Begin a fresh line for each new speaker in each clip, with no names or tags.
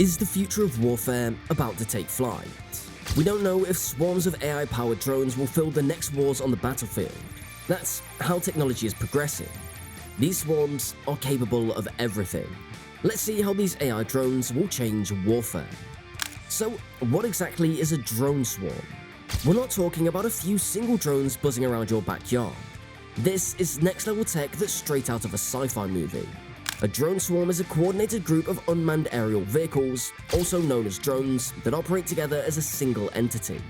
Is the future of warfare about to take flight? We don't know if swarms of AI-powered drones will fill the next wars on the battlefield. That's how technology is progressing. These swarms are capable of everything. Let's see how these AI drones will change warfare. So, what exactly is a drone swarm? We're not talking about a few single drones buzzing around your backyard. This is next-level tech that's straight out of a sci-fi movie. A drone swarm is a coordinated group of unmanned aerial vehicles, also known as drones, that operate together as a single entity.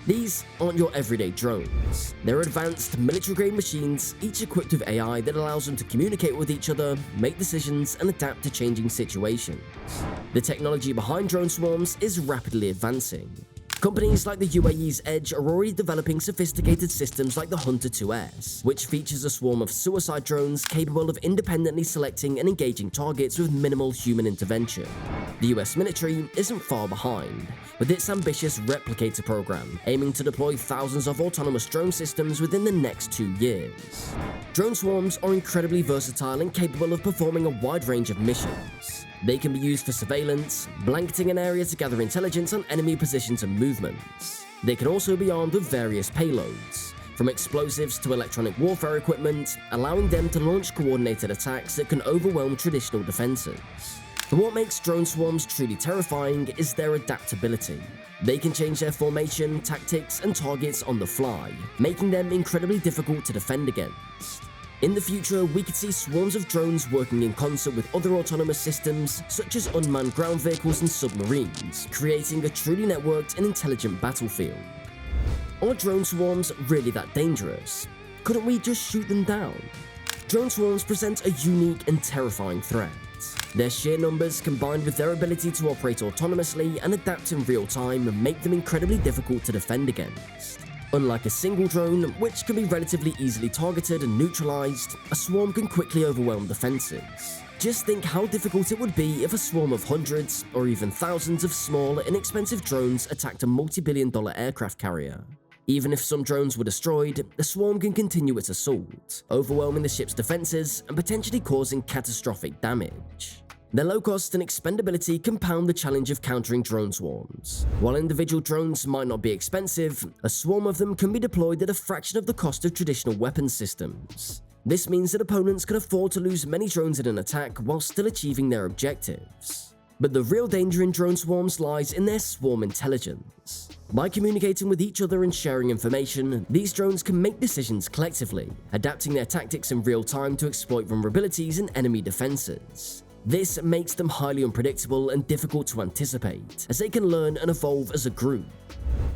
These aren't your everyday drones. They're advanced, military-grade machines, each equipped with AI that allows them to communicate with each other, make decisions, and adapt to changing situations. The technology behind drone swarms is rapidly advancing. Companies like the UAE's Edge are already developing sophisticated systems like the Hunter 2S, which features a swarm of suicide drones capable of independently selecting and engaging targets with minimal human intervention. The US military isn't far behind, with its ambitious Replicator program, aiming to deploy thousands of autonomous drone systems within the next 2 years. Drone swarms are incredibly versatile and capable of performing a wide range of missions. They can be used for surveillance, blanketing an area to gather intelligence on enemy positions and movements. They can also be armed with various payloads, from explosives to electronic warfare equipment, allowing them to launch coordinated attacks that can overwhelm traditional defenses. But what makes drone swarms truly terrifying is their adaptability. They can change their formation, tactics, and targets on the fly, making them incredibly difficult to defend against. In the future, we could see swarms of drones working in concert with other autonomous systems, such as unmanned ground vehicles and submarines, creating a truly networked and intelligent battlefield. Are drone swarms really that dangerous? Couldn't we just shoot them down? Drone swarms present a unique and terrifying threat. Their sheer numbers, combined with their ability to operate autonomously and adapt in real time, make them incredibly difficult to defend against. Unlike a single drone, which can be relatively easily targeted and neutralized, a swarm can quickly overwhelm defenses. Just think how difficult it would be if a swarm of hundreds, or even thousands of small, inexpensive drones attacked a multi-billion-dollar aircraft carrier. Even if some drones were destroyed, the swarm can continue its assault, overwhelming the ship's defenses and potentially causing catastrophic damage. Their low cost and expendability compound the challenge of countering drone swarms. While individual drones might not be expensive, a swarm of them can be deployed at a fraction of the cost of traditional weapons systems. This means that opponents can afford to lose many drones in an attack while still achieving their objectives. But the real danger in drone swarms lies in their swarm intelligence. By communicating with each other and sharing information, these drones can make decisions collectively, adapting their tactics in real time to exploit vulnerabilities in enemy defenses. This makes them highly unpredictable and difficult to anticipate, as they can learn and evolve as a group.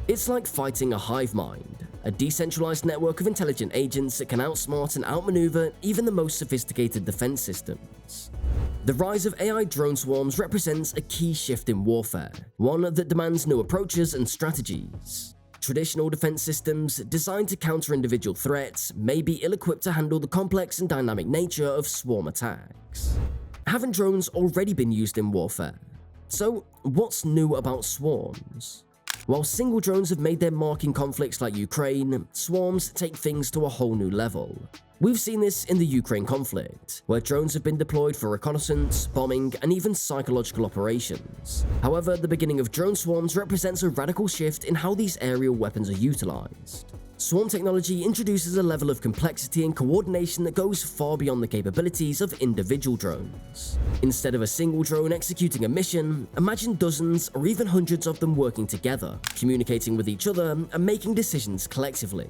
It's like fighting a hive mind, a decentralized network of intelligent agents that can outsmart and outmaneuver even the most sophisticated defense systems. The rise of AI drone swarms represents a key shift in warfare, one that demands new approaches and strategies. Traditional defense systems, designed to counter individual threats, may be ill-equipped to handle the complex and dynamic nature of swarm attacks. Haven't drones already been used in warfare? So, what's new about swarms? While single drones have made their mark in conflicts like Ukraine, swarms take things to a whole new level. We've seen this in the Ukraine conflict, where drones have been deployed for reconnaissance, bombing, and even psychological operations. However, the beginning of drone swarms represents a radical shift in how these aerial weapons are utilized. Swarm technology introduces a level of complexity and coordination that goes far beyond the capabilities of individual drones. Instead of a single drone executing a mission, imagine dozens or even hundreds of them working together, communicating with each other and making decisions collectively.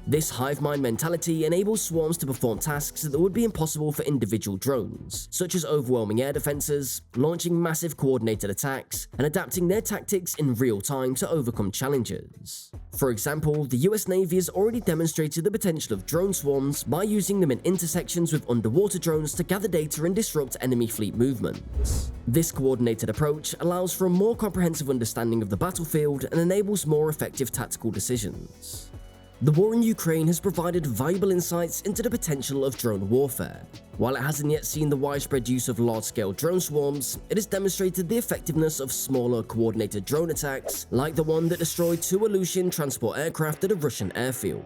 This hive mind mentality enables swarms to perform tasks that would be impossible for individual drones, such as overwhelming air defenses, launching massive coordinated attacks, and adapting their tactics in real time to overcome challenges. For example, the US Navy has already demonstrated the potential of drone swarms by using them in intersections with underwater drones to gather data and disrupt enemy fleet movements. This coordinated approach allows for a more comprehensive understanding of the battlefield and enables more effective tactical decisions. The war in Ukraine has provided valuable insights into the potential of drone warfare. While it hasn't yet seen the widespread use of large-scale drone swarms, it has demonstrated the effectiveness of smaller, coordinated drone attacks, like the one that destroyed 2 Ilyushin transport aircraft at a Russian airfield.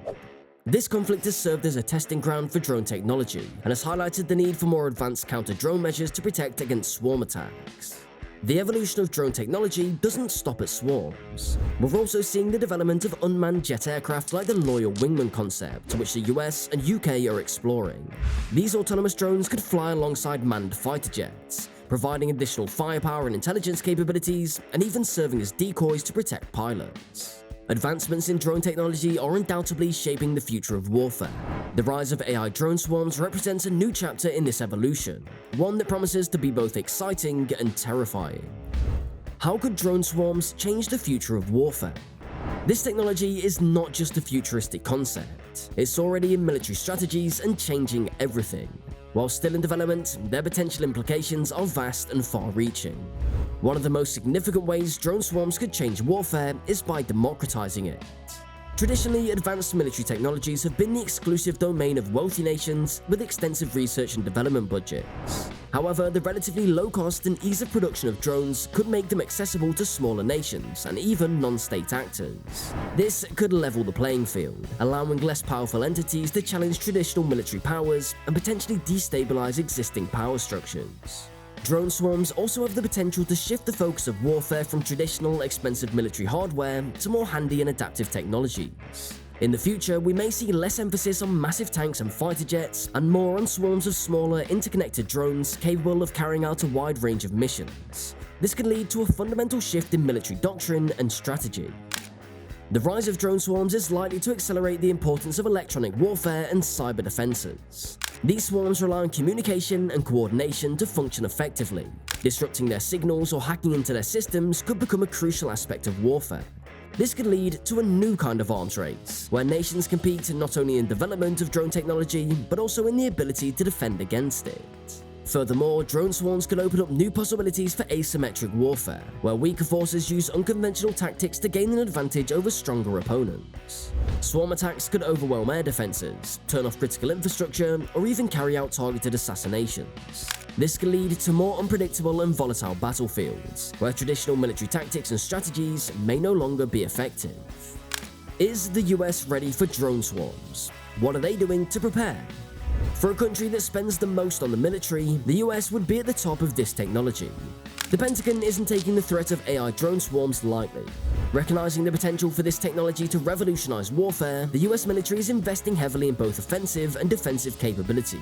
This conflict has served as a testing ground for drone technology, and has highlighted the need for more advanced counter-drone measures to protect against swarm attacks. The evolution of drone technology doesn't stop at swarms. We're also seeing the development of unmanned jet aircraft like the Loyal Wingman concept, which the US and UK are exploring. These autonomous drones could fly alongside manned fighter jets, providing additional firepower and intelligence capabilities, and even serving as decoys to protect pilots. Advancements in drone technology are undoubtedly shaping the future of warfare. The rise of AI drone swarms represents a new chapter in this evolution, one that promises to be both exciting and terrifying. How could drone swarms change the future of warfare? This technology is not just a futuristic concept, it's already in military strategies and changing everything. While still in development, their potential implications are vast and far-reaching. One of the most significant ways drone swarms could change warfare is by democratizing it. Traditionally, advanced military technologies have been the exclusive domain of wealthy nations with extensive research and development budgets. However, the relatively low cost and ease of production of drones could make them accessible to smaller nations and even non-state actors. This could level the playing field, allowing less powerful entities to challenge traditional military powers and potentially destabilize existing power structures. Drone swarms also have the potential to shift the focus of warfare from traditional, expensive military hardware to more handy and adaptive technologies. In the future, we may see less emphasis on massive tanks and fighter jets, and more on swarms of smaller, interconnected drones capable of carrying out a wide range of missions. This could lead to a fundamental shift in military doctrine and strategy. The rise of drone swarms is likely to accelerate the importance of electronic warfare and cyber defenses. These swarms rely on communication and coordination to function effectively. Disrupting their signals or hacking into their systems could become a crucial aspect of warfare. This could lead to a new kind of arms race, where nations compete not only in development of drone technology, but also in the ability to defend against it. Furthermore, drone swarms could open up new possibilities for asymmetric warfare, where weaker forces use unconventional tactics to gain an advantage over stronger opponents. Swarm attacks could overwhelm air defenses, turn off critical infrastructure, or even carry out targeted assassinations. This could lead to more unpredictable and volatile battlefields, where traditional military tactics and strategies may no longer be effective. Is the US ready for drone swarms? What are they doing to prepare? For a country that spends the most on the military, the US would be at the top of this technology. The Pentagon isn't taking the threat of AI drone swarms lightly. Recognizing the potential for this technology to revolutionize warfare, the US military is investing heavily in both offensive and defensive capabilities.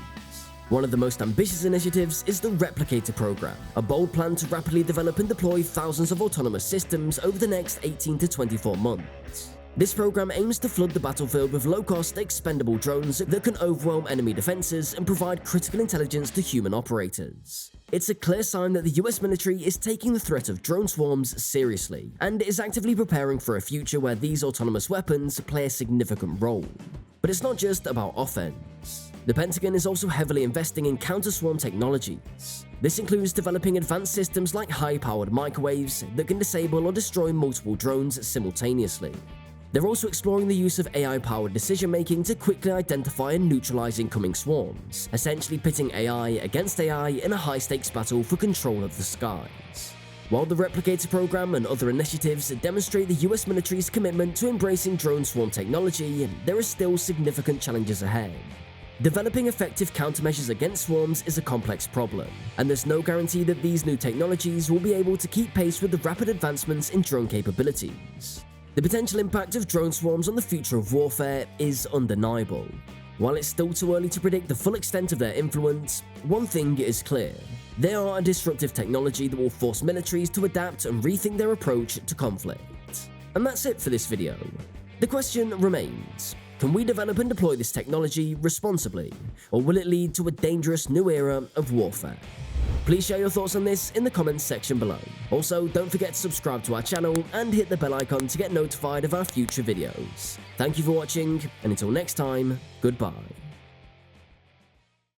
One of the most ambitious initiatives is the Replicator program, a bold plan to rapidly develop and deploy thousands of autonomous systems over the next 18 to 24 months. This program aims to flood the battlefield with low-cost, expendable drones that can overwhelm enemy defenses and provide critical intelligence to human operators. It's a clear sign that the US military is taking the threat of drone swarms seriously, and is actively preparing for a future where these autonomous weapons play a significant role. But it's not just about offense. The Pentagon is also heavily investing in counter-swarm technologies. This includes developing advanced systems like high-powered microwaves that can disable or destroy multiple drones simultaneously. They're also exploring the use of AI-powered decision-making to quickly identify and neutralize incoming swarms, essentially pitting AI against AI in a high-stakes battle for control of the skies. While the Replicator program and other initiatives demonstrate the US military's commitment to embracing drone swarm technology, there are still significant challenges ahead. Developing effective countermeasures against swarms is a complex problem, and there's no guarantee that these new technologies will be able to keep pace with the rapid advancements in drone capabilities. The potential impact of drone swarms on the future of warfare is undeniable. While it's still too early to predict the full extent of their influence, one thing is clear. They are a disruptive technology that will force militaries to adapt and rethink their approach to conflict. And that's it for this video. The question remains, can we develop and deploy this technology responsibly, or will it lead to a dangerous new era of warfare? Please share your thoughts on this in the comments section below. Also, don't forget to subscribe to our channel and hit the bell icon to get notified of our future videos. Thank you for watching, and until next time, goodbye.